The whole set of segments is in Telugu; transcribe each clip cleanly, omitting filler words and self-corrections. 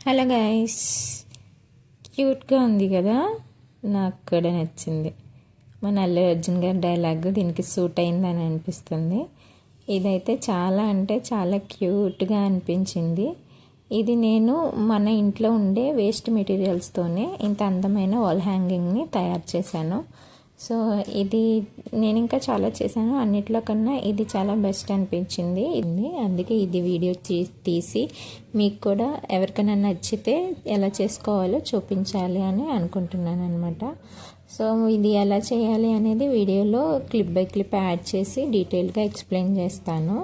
హలో గైస్, క్యూట్గా ఉంది కదా. నాకు కూడా నచ్చింది. మన అల్లు అర్జున్ గారి డైలాగ్ దీనికి సూట్ అయిందని అనిపిస్తుంది. ఇదైతే చాలా అంటే చాలా క్యూట్గా అనిపించింది. ఇది నేను మన ఇంట్లో ఉండే వేస్ట్ మెటీరియల్స్తోనే ఇంత అందమైన వాల్ హ్యాంగింగ్ని తయారు చేశాను. సో ఇది నేను ఇంకా చాలా చేశాను, అన్నిట్లో కన్నా ఇది చాలా బెస్ట్ అనిపించింది. అందుకే ఇది వీడియో తీసి మీకు కూడా ఎవరికైనా నచ్చితే ఎలా చేసుకోవాలో చూపించాలి అని అనుకుంటున్నాను అనమాట. సో ఇది ఎలా చేయాలి అనేది వీడియోలో క్లిప్ బై క్లిప్ యాడ్ చేసి డీటెయిల్గా ఎక్స్ప్లెయిన్ చేస్తాను.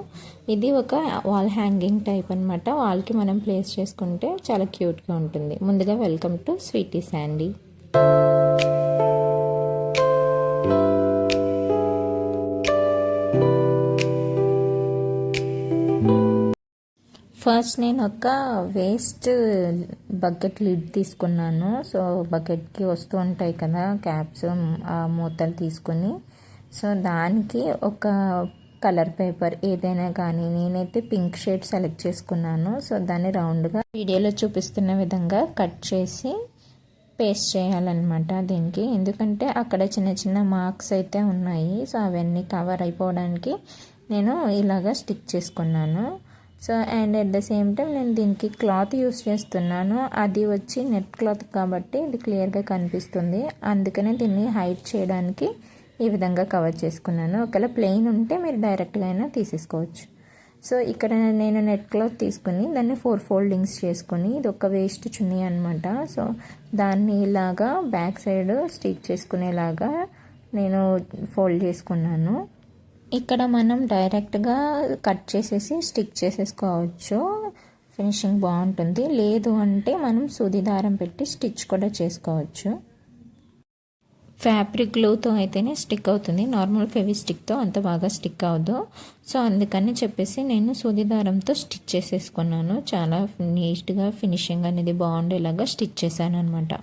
ఇది ఒక వాల్ హ్యాంగింగ్ టైప్ అనమాట. వాల్కి మనం ప్లేస్ చేసుకుంటే చాలా క్యూట్గా ఉంటుంది. ముందుగా welcome to Sweety Sandy. First నేను ఒక వేస్ట్ బకెట్ లిడ్ తీసుకున్నాను. సో బకెట్కి వస్తూ ఉంటాయి కదా క్యాప్స్, ఆ మూతలు తీసుకుని, సో దానికి ఒక కలర్ పేపర్ ఏదైనా కానీ, నేనైతే పింక్ షేడ్ సెలెక్ట్ చేసుకున్నాను. సో దాన్ని రౌండ్గా వీడియోలో చూపిస్తున్న విధంగా కట్ చేసి పేస్ట్ చేయాలన్నమాట దీనికి. ఎందుకంటే అక్కడ చిన్న చిన్న మార్క్స్ అయితే ఉన్నాయి. సో అవన్నీ కవర్ అయిపోవడానికి నేను ఇలాగా స్టిక్ చేసుకున్నాను. So and at the same time నేను దీనికి క్లాత్ యూస్ చేస్తున్నాను. అది వచ్చి నెట్ క్లాత్ కాబట్టి ఇది క్లియర్గా కనిపిస్తుంది. అందుకనే దీన్ని హైడ్ చేయడానికి ఈ విధంగా కవర్ చేసుకున్నాను. ఒకవేళ ప్లెయిన్ ఉంటే మీరు డైరెక్ట్గా అయినా తీసేసుకోవచ్చు. సో ఇక్కడ నేను నెట్ క్లాత్ తీసుకుని దాన్ని 4 ఫోల్డింగ్స్ చేసుకుని, ఇది ఒక వేస్ట్ చున్నీ అనమాట. సో దాన్ని ఇలాగా బ్యాక్ సైడ్ స్టిచ్ చేసుకునేలాగా నేను ఫోల్డ్ చేసుకున్నాను. ఇక్కడ మనం డైరెక్ట్గా కట్ చేసేసి స్టిక్ చేసేసుకోవచ్చు, ఫినిషింగ్ బాగుంటుంది. లేదు అంటే మనం సూది దారం పెట్టి స్టిచ్ కూడా చేసుకోవచ్చు. ఫ్యాబ్రిక్ గ్లూతో అయితేనే స్టిక్ అవుతుంది, నార్మల్ ఫెవిస్టిక్తో అంత బాగా స్టిక్ అవ్వదు. సో అందుకని చెప్పేసి నేను సూది దారంతో స్టిచ్ చేసేసుకున్నాను. చాలా నీట్గా ఫినిషింగ్ అనేది బాగుండేలాగా స్టిచ్ చేశాను అనమాట.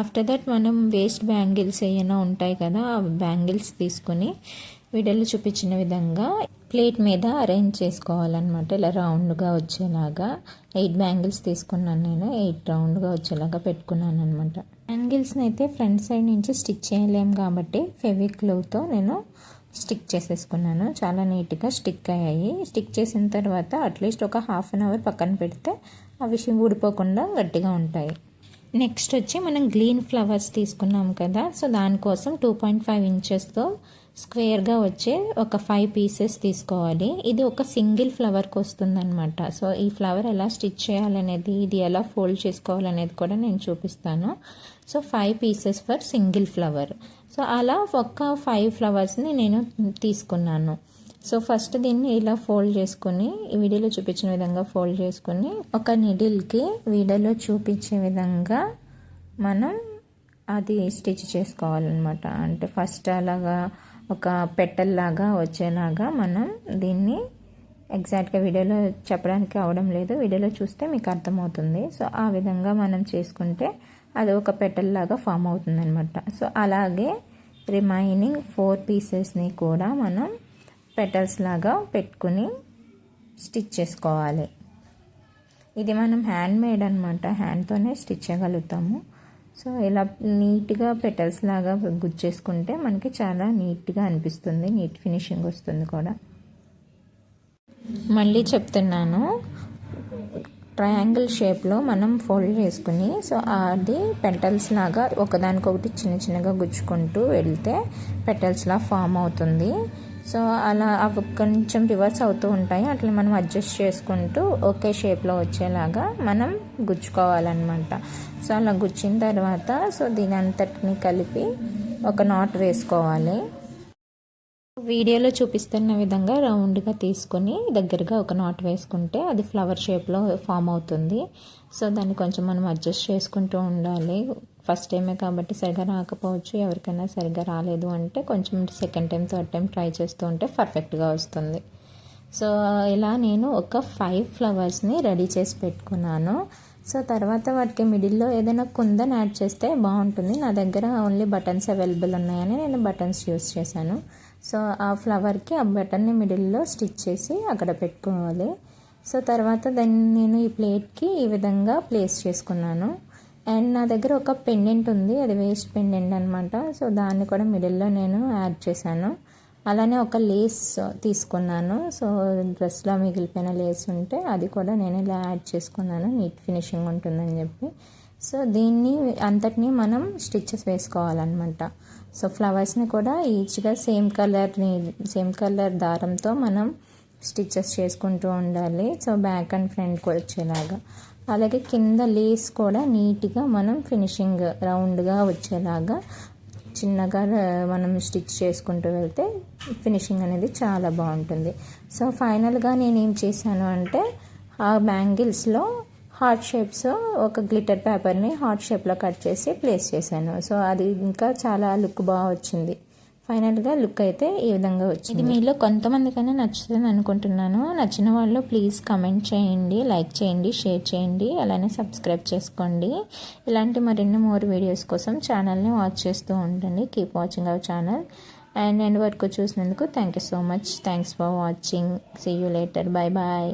ఆఫ్టర్ దట్ మనం వేస్ట్ బ్యాంగిల్స్ ఏమైనా ఉంటాయి కదా, ఆ బ్యాంగిల్స్ తీసుకొని వీడియోలో చూపించిన విధంగా ప్లేట్ మీద అరేంజ్ చేసుకోవాలన్నమాట. ఇలా రౌండ్గా వచ్చేలాగా 8 బ్యాంగిల్స్ తీసుకున్నాను నేను. 8 రౌండ్గా వచ్చేలాగా పెట్టుకున్నాను అనమాట. బ్యాంగిల్స్ని అయితే ఫ్రంట్ సైడ్ నుంచి స్టిచ్ చేయలేము కాబట్టి ఫెవిక్లూతో నేను స్టిక్ చేసేసుకున్నాను. చాలా నీట్గా స్టిక్ అయ్యాయి. స్టిక్ చేసిన తర్వాత అట్లీస్ట్ ఒక హాఫ్ అన్ అవర్ పక్కన పెడితే అవి ఊడిపోకుండా గట్టిగా ఉంటాయి. నెక్స్ట్ వచ్చి మనం గ్రీన్ ఫ్లవర్స్ తీసుకున్నాం కదా, సో దానికోసం 2.5 ఇంచెస్తో స్క్వేర్గా వచ్చే ఒక 5 పీసెస్ తీసుకోవాలి. ఇది ఒక సింగిల్ ఫ్లవర్కి వస్తుందన్నమాట. సో ఈ ఫ్లవర్ ఎలా స్టిచ్ చేయాలనేది, ఇది ఎలా ఫోల్డ్ చేసుకోవాలనేది కూడా నేను చూపిస్తాను. So 5 pieces for single flower. So అలా ఒక 5 ఫ్లవర్స్ని నేను తీసుకున్నాను. సో ఫస్ట్ దీన్ని ఇలా ఫోల్డ్ చేసుకుని, ఈ వీడియోలో చూపించిన విధంగా ఫోల్డ్ చేసుకుని ఒక నీడిల్కి వీడియోలో చూపించే విధంగా మనం అది స్టిచ్ చేసుకోవాలన్నమాట. అంటే ఫస్ట్ అలాగా ఒక పెటల్ లాగా వచ్చేలాగా మనం దీన్ని ఎగ్జాక్ట్గా వీడియోలో చెప్పడానికి అవడం లేదు, వీడియోలో చూస్తే మీకు అర్థమవుతుంది. సో ఆ విధంగా మనం చేసుకుంటే అది ఒక పెటల్ లాగా ఫామ్ అవుతుంది అనమాట. సో అలాగే రిమైనింగ్ 4 పీసెస్ని కూడా మనం పెటల్స్ లాగా పెట్టుకుని స్టిచ్ చేసుకోవాలి. ఇది మనం హ్యాండ్ మేడ్ అనమాట, హ్యాండ్తోనే స్టిచ్ చేయగలుగుతాము. సో ఇలా నీట్గా పెటల్స్ లాగా గుచ్చేసుకుంటే మనకి చాలా నీట్గా అనిపిస్తుంది, నీట్ ఫినిషింగ్ వస్తుంది కూడా. మళ్ళీ చెప్తున్నాను, ట్రయాంగిల్ షేప్లో మనం ఫోల్డ్ చేసుకుని, సో అది పెటల్స్ లాగా ఒకదానికొకటి చిన్న చిన్నగా గుచ్చుకుంటూ వెళ్తే పెటల్స్ లా ఫామ్ అవుతుంది. సో అలా అవి కొంచెం రివర్స్ అవుతూ ఉంటాయి, అట్లా మనం అడ్జస్ట్ చేసుకుంటూ ఒకే షేప్లో వచ్చేలాగా మనం గుచ్చుకోవాలన్నమాట. సో అలా గుచ్చిన తర్వాత సో దీని అంతటిని కలిపి ఒక నాట్ వేసుకోవాలి. వీడియోలో చూపిస్తున్న విధంగా రౌండ్గా తీసుకొని దగ్గరగా ఒక నాట్ వేసుకుంటే అది ఫ్లవర్ షేప్లో ఫామ్ అవుతుంది. సో దాన్ని కొంచెం మనం అడ్జస్ట్ చేసుకుంటూ ఉండాలి. ఫస్ట్ టైమే కాబట్టి సరిగా రాకపోవచ్చు, ఎవరికైనా సరిగా రాలేదు అంటే కొంచెం second time third time try చేస్తూ ఉంటే పర్ఫెక్ట్గా వస్తుంది. సో ఇలా నేను ఒక 5 ఫ్లవర్స్ని రెడీ చేసి పెట్టుకున్నాను. సో తర్వాత వాటికి మిడిల్లో ఏదైనా కుందన్ యాడ్ చేస్తే బాగుంటుంది. నా దగ్గర ఓన్లీ బటన్స్ అవైలబుల్ ఉన్నాయని నేను బటన్స్ యూస్ చేశాను. సో ఆ ఫ్లవర్కి ఆ బటన్ని మిడిల్లో స్టిచ్ చేసి అక్కడ పెట్టుకోవాలి. సో తర్వాత దాన్ని నేను ఈ ప్లేట్కి ఈ విధంగా ప్లేస్ చేసుకున్నాను. అండ్ నా దగ్గర ఒక పెండెంట్ ఉంది, అది వేస్ట్ పెండెంట్ అనమాట. సో దాన్ని కూడా మిడిల్లో నేను యాడ్ చేశాను. అలానే ఒక లేస్ తీసుకున్నాను. సో డ్రెస్లో మిగిలిపోయిన లేస్ ఉంటే అది కూడా నేను ఇలా యాడ్ చేసుకున్నాను, నీట్ ఫినిషింగ్ ఉంటుందని చెప్పి. సో దీన్ని అంతటినీ మనం స్టిచెస్ వేసుకోవాలన్నమాట. సో ఫ్లవర్స్ని కూడా ఈచ్గా సేమ్ కలర్ దారంతో మనం స్టిచెస్ చేసుకుంటూ ఉండాలి. సో బ్యాక్ అండ్ ఫ్రంట్కి వచ్చేలాగా. అలాగే కింద లేస్ కూడా నీట్గా మనం ఫినిషింగ్ రౌండ్గా వచ్చేలాగా చిన్నగా మనం స్టిచ్ చేసుకుంటూ వెళ్తే ఫినిషింగ్ అనేది చాలా బాగుంటుంది. సో ఫైనల్గా నేను ఏం చేశాను అంటే ఆ బ్యాంగిల్స్లో హార్ట్ షేప్స్ ఒక గ్లిటర్ పేపర్ని హార్ట్ షేప్లో కట్ చేసి ప్లేస్ చేశాను. సో అది ఇంకా చాలా లుక్ బాగా వచ్చింది. ఫైనల్గా లుక్ అయితే ఈ విధంగా వచ్చింది. ఇది మీలో కొంతమందికైనా నచ్చుతుంది అనుకుంటున్నాను. నచ్చిన వాళ్ళు ప్లీజ్ కమెంట్ చేయండి, లైక్ చేయండి, షేర్ చేయండి, అలానే సబ్స్క్రైబ్ చేసుకోండి. ఇలాంటి మరిన్ని మోర్ వీడియోస్ కోసం ఛానల్ని వాచ్ చేస్తూ ఉండండి. Keep watching our channel. And end వరకు చూసినందుకు thank you so much. Thanks for watching. See you later. Bye bye.